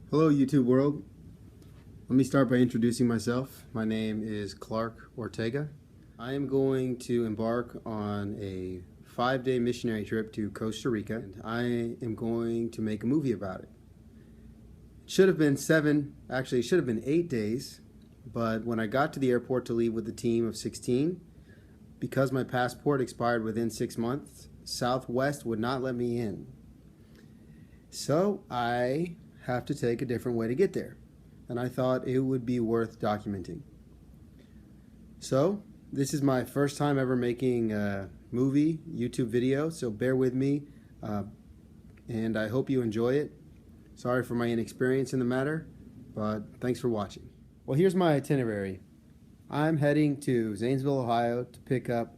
Hello YouTube world. Let me start by introducing myself. My name is Clark Ortega. I am going to embark on a 5-day missionary trip to Costa Rica, and I am going to make a movie about it. It should have been 7, actually it should have been 8 days, but when I got to the airport to leave with the team of 16, because my passport expired within 6 months, Southwest would not let me in. So I have to take a different way to get there, and I thought it would be worth documenting. So this is my first time ever making a movie YouTube video, so bear with me, and I hope you enjoy it. Sorry for my inexperience in the matter, but thanks for watching. Well, here's my itinerary. I'm heading to Zanesville, Ohio to pick up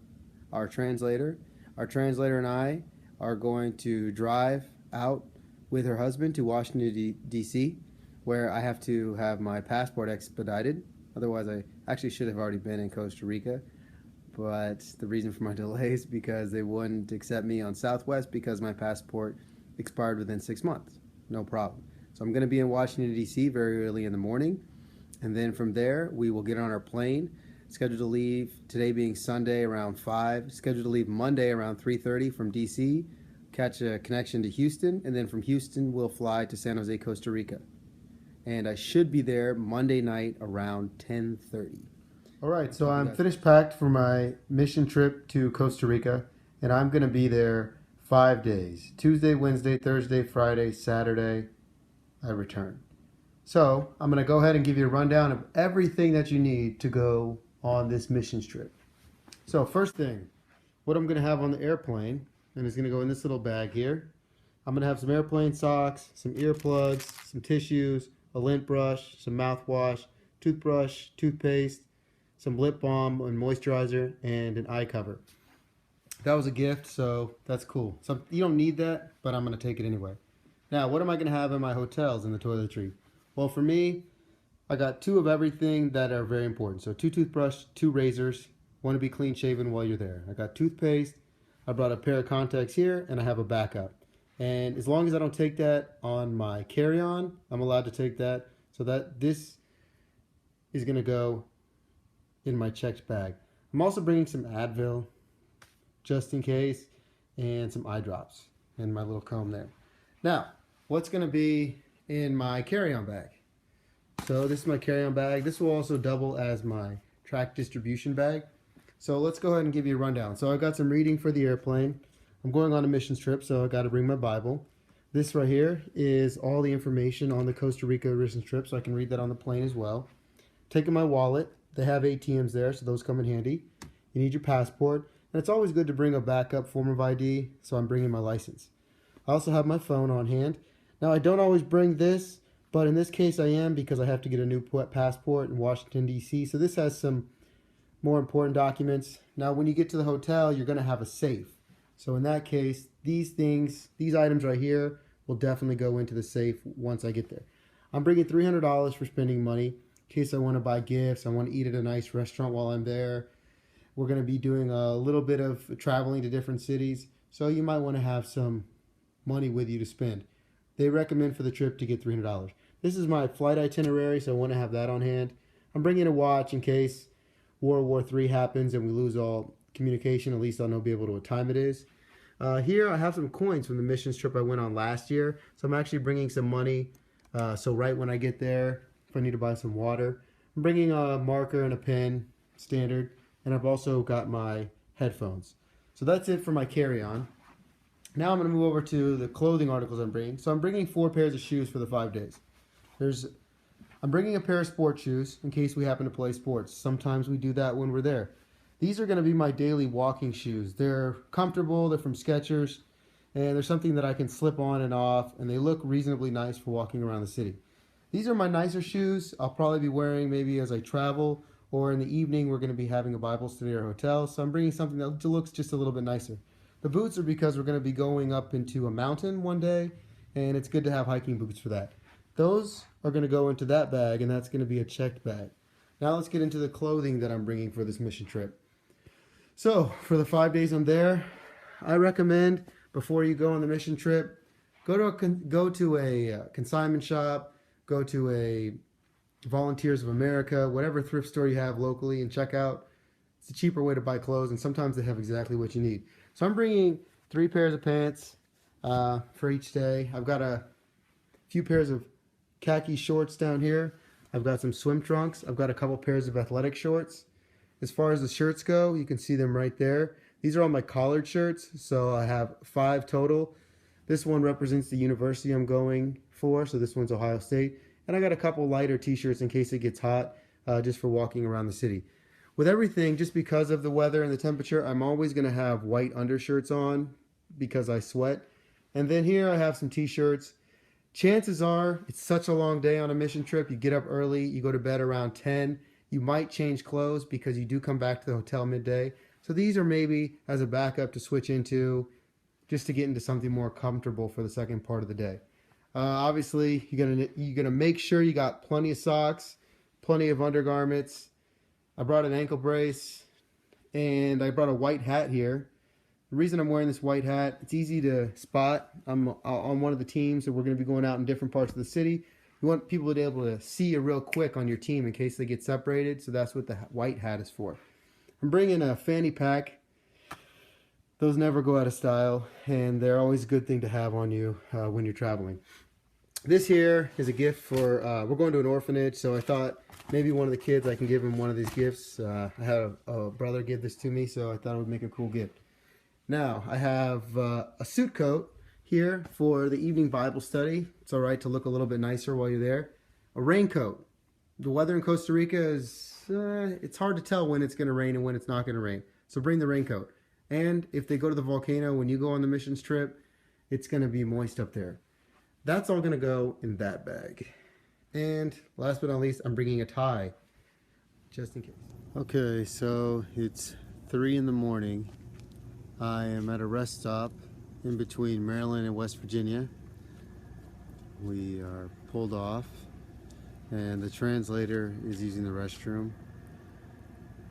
our translator. Our translator and I are going to drive out with her husband to Washington, D.C., where I have to have my passport expedited. Otherwise, I actually should have already been in Costa Rica. But the reason for my delay is because they wouldn't accept me on Southwest because my passport expired within 6 months. No problem. So I'm going to be in Washington, D.C. very early in the morning. And then from there, we will get on our plane, scheduled to leave today being Sunday around 5, scheduled to leave Monday around 3:30 from D.C., catch a connection to Houston, and then from Houston we'll fly to San Jose, Costa Rica. And I should be there Monday night around 10:30. All right, so I'm finished packed for my mission trip to Costa Rica, and I'm going to be there 5 days. Tuesday, Wednesday, Thursday, Friday, Saturday, I return. So I'm going to go ahead and give you a rundown of everything that you need to go on this missions trip. So first thing, what I'm going to have on the airplane, and it's going to go in this little bag here. I'm going to have some airplane socks, some earplugs, some tissues, a lint brush, some mouthwash, toothbrush, toothpaste, some lip balm and moisturizer, and an eye cover. That was a gift, so that's cool. So you don't need that, but I'm going to take it anyway. Now, what am I going to have in my hotels in the toiletry? Well, for me, I got 2 of everything that are very important. So 2 toothbrushes, 2 razors. Want to be clean shaven while you're there. I got toothpaste. I brought a pair of contacts here, and I have a backup. And as long as I don't take that on my carry-on, I'm allowed to take that. So that this is going to go in my checked bag. I'm also bringing some Advil, just in case, and some eye drops, and my little comb there. Now, what's going to be in my carry-on bag? So this is my carry-on bag. This will also double as my track distribution bag. So let's go ahead and give you a rundown. So I got some reading for the airplane. I'm going on a missions trip, so I got to bring my Bible. This right here is all the information on the Costa Rica missions trip, so I can read that on the plane as well. Taking my wallet. They have ATMs there, so those come in handy. You need your passport, and it's always good to bring a backup form of ID, so I'm bringing my license. I also have my phone on hand. Now, I don't always bring this, but in this case I am because I have to get a new passport in Washington, D.C., so this has some more important documents. Now, when you get to the hotel, you're going to have a safe. So in that case, these items right here will definitely go into the safe once I get there. I'm bringing $300 for spending money in case I want to buy gifts. I want to eat at a nice restaurant while I'm there. We're going to be doing a little bit of traveling to different cities, so you might want to have some money with you to spend. They recommend for the trip to get $300. This is my flight itinerary, so I want to have that on hand. I'm bringing a watch in case World War III happens and we lose all communication. At least I'll be able to what time it is. Here I have some coins from the missions trip I went on last year. So I'm actually bringing some money. So right when I get there, if I need to buy some water, I'm bringing a marker and a pen, standard. And I've also got my headphones. So that's it for my carry-on. Now I'm going to move over to the clothing articles I'm bringing. So I'm bringing 4 pairs of shoes for the 5 days. I'm bringing a pair of sports shoes in case we happen to play sports. Sometimes we do that when we're there. These are going to be my daily walking shoes. They're comfortable, they're from Skechers, and they're something that I can slip on and off, and they look reasonably nice for walking around the city. These are my nicer shoes. I'll probably be wearing maybe as I travel, or in the evening we're going to be having a Bible study at our hotel, so I'm bringing something that looks just a little bit nicer. The boots are because we're going to be going up into a mountain one day, and it's good to have hiking boots for that. Those are going to go into that bag, and that's going to be a checked bag. Now let's get into the clothing that I'm bringing for this mission trip. So for the 5 days I'm there, I recommend before you go on the mission trip, go to a consignment shop, go to a Volunteers of America, whatever thrift store you have locally, and check out. It's a cheaper way to buy clothes, and sometimes they have exactly what you need. So I'm bringing 3 pairs of pants for each day. I've got a few pairs of khaki shorts down here. I've got some swim trunks. I've got a couple pairs of athletic shorts. As far as the shirts go, you can see them right there. These are all my collared shirts, so I have 5 total. This one represents the university I'm going for, so this one's Ohio State. And I got a couple lighter t-shirts in case it gets hot, just for walking around the city. With everything, just because of the weather and the temperature, I'm always going to have white undershirts on because I sweat. And then here I have some t-shirts. Chances are, it's such a long day on a mission trip. You get up early, you go to bed around 10. You might change clothes because you do come back to the hotel midday. So these are maybe as a backup to switch into, just to get into something more comfortable for the second part of the day. Obviously, you're gonna make sure you got plenty of socks, plenty of undergarments. I brought an ankle brace, and I brought a white hat here. The reason I'm wearing this white hat, it's easy to spot. I'm on one of the teams, so we're going to be going out in different parts of the city. You want people to be able to see you real quick on your team in case they get separated, so that's what the white hat is for. I'm bringing a fanny pack. Those never go out of style, and they're always a good thing to have on you when you're traveling. This here is a gift for, we're going to an orphanage, so I thought maybe one of the kids, I can give him one of these gifts. I had a brother give this to me, so I thought it would make a cool gift. Now, I have a suit coat here for the evening Bible study. It's all right to look a little bit nicer while you're there. A raincoat. The weather in Costa Rica is, it's hard to tell when it's going to rain and when it's not going to rain. So bring the raincoat. And if they go to the volcano, when you go on the missions trip, it's going to be moist up there. That's all going to go in that bag. And last but not least, I'm bringing a tie, just in case. Okay, so it's 3 in the morning. I am at a rest stop in between Maryland and West Virginia. We are pulled off, and the translator is using the restroom.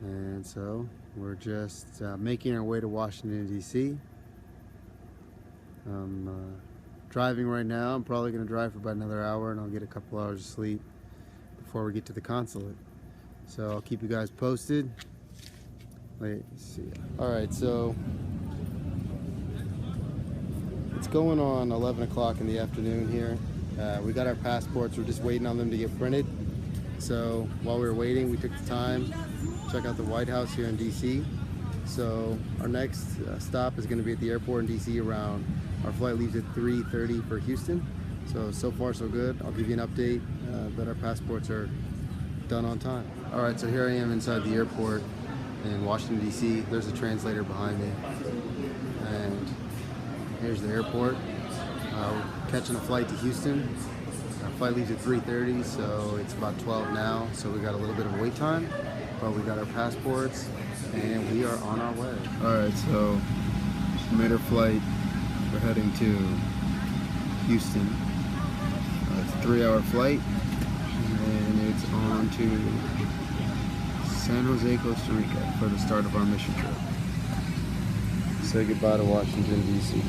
And so we're just making our way to Washington, D.C. I'm driving right now. I'm probably going to drive for about another hour, and I'll get a couple hours of sleep before we get to the consulate. So I'll keep you guys posted. Let's see. Alright, so it's going on 11 o'clock in the afternoon here. We got our passports. We're just waiting on them to get printed. So while we were waiting, we took the time to check out the White House here in DC. So our next stop is going to be at the airport in DC around, our flight leaves at 3:30 for Houston. So far so good. I'll give you an update that our passports are done on time. Alright, so here I am inside the airport in Washington, D.C. There's a translator behind me. And here's the airport. We're catching a flight to Houston. Our flight leaves at 3:30, so it's about 12 now. So we got a little bit of wait time, but we got our passports and we are on our way. Alright, so we made our flight. We're heading to Houston. It's a 3-hour flight, and it's on to San Jose, Costa Rica for the start of our mission trip. Say goodbye to Washington, D.C.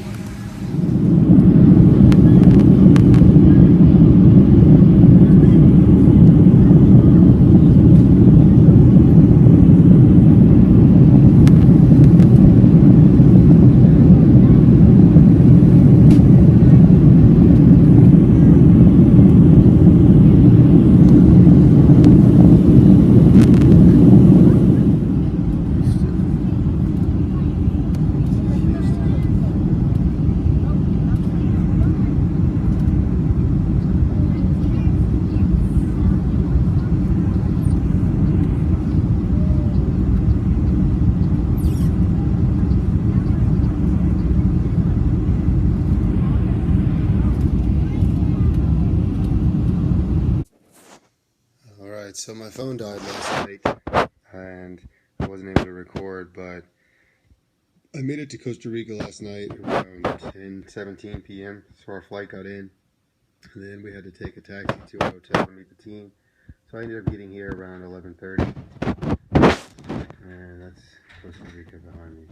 So my phone died last night and I wasn't able to record, but I made it to Costa Rica last night around 10:17 p.m. So our flight got in, and then we had to take a taxi to a hotel and meet the team. So I ended up getting here around 11:30, and that's Costa Rica behind me.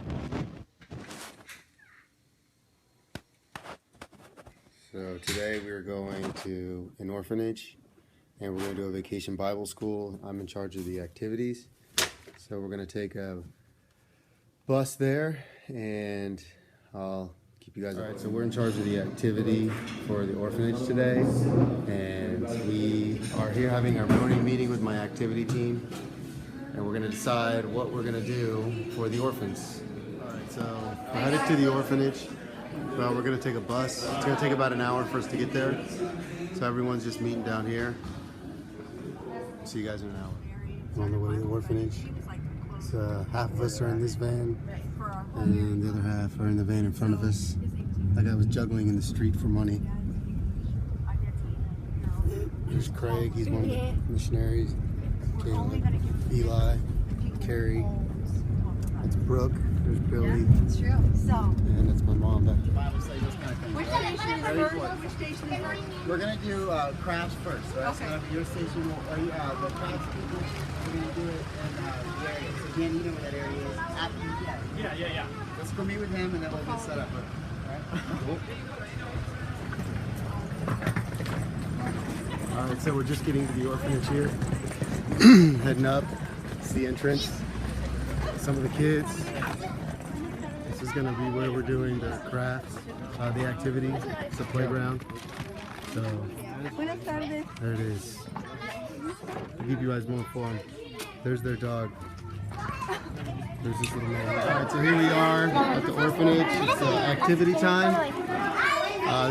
So today we are going to an orphanage and we're going to do a vacation Bible school. I'm in charge of the activities. So we're going to take a bus there, and I'll keep you guys up. All right, so we're in charge of the activity for the orphanage today, and we are here having our morning meeting with my activity team, and we're going to decide what we're going to do for the orphans. All right, so we're headed to the orphanage. Well, we're going to take a bus. It's going to take about an hour for us to get there, so everyone's just meeting down here. See you guys in an hour. We're on the way to the orphanage. So half of us are in this van, and the other half are in the van in front of us. That guy was juggling in the street for money. There's Craig, he's one of the missionaries. Caleb, Eli, Carrie. That's Brooke. There's Billy. It's true. And that's my mom back there. Which station is first? Which station is first? We're going to do crafts first. So that's Okay. your station. The crafts people, we're going to do it in the area. So Dan, you know where that area is. After you get it. Yeah. Let's go meet with him and then we'll get set up. All right? All right, so we're just getting to the orphanage here. Heading up. It's the entrance. Some of the kids. This is going to be where we're doing the crafts, the activities. It's the playground. So there it is. I'll give you guys more fun. There's their dog. There's this little man. All right, so here we are at the orphanage. It's activity time.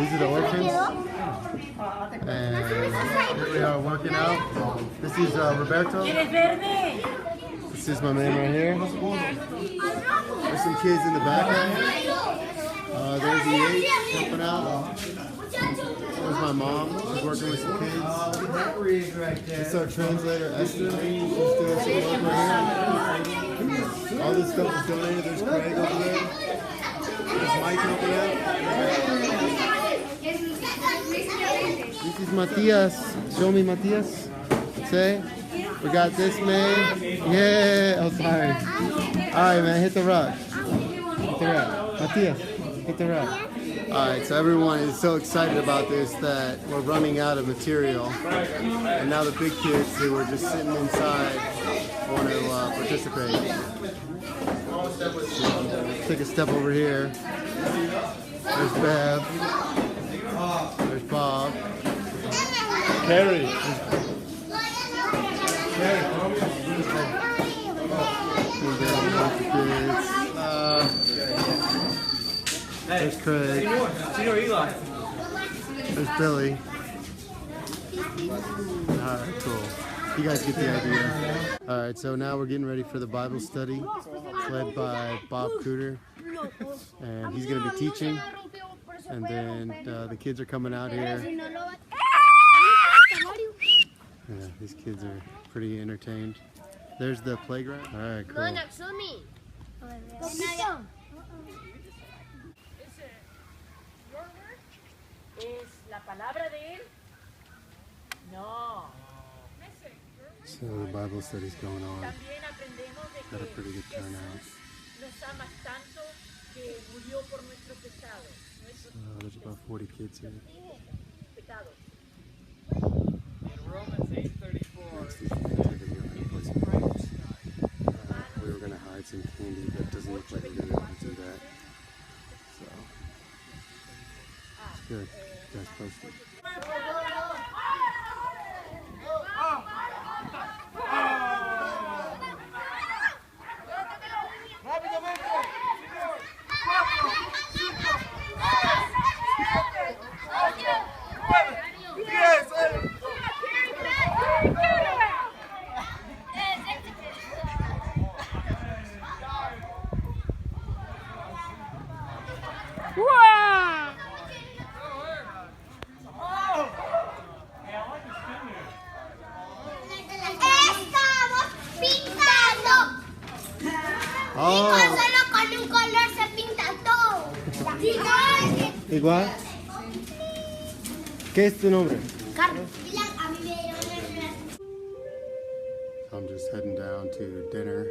These are the orphans. And here we are working out. This is Roberto. This is my man right here. There's some kids in the back. There's the eight helping out. There's my mom. She's working with some kids. This is our translator, Esther. She's doing some work right here. All this stuff is donated. There's Craig over there. There's Mike helping out. This is Matias. Show me Matias. Say. We got this man. Yeah. Oh, sorry. Alright, man. Hit the rock. Hit the rock. Matias. Hit the rock. Alright, so everyone is so excited about this that we're running out of material. And now the big kids who were just sitting inside want to participate. So, take a step over here. There's Bev. There's Bob. Carrie. There's Craig. There's Billy. Alright, cool. You guys get the idea. Alright, so now we're getting ready for the Bible study. It's led by Bob Cooter. And he's going to be teaching. And then the kids are coming out here. Yeah, these kids are pretty entertained. There's the playground. Alright, cool. So the Bible study's going on. Got a pretty good turnout. There's about 40 kids here. Romans 8:34. We were going to hide some candy, but it doesn't look like we're going to be able to do that. So, it's good. You guys posted. Solo con un color se pinta todo. ¿Igual? ¿Qué es tu nombre? Carlos. I'm just heading down to dinner.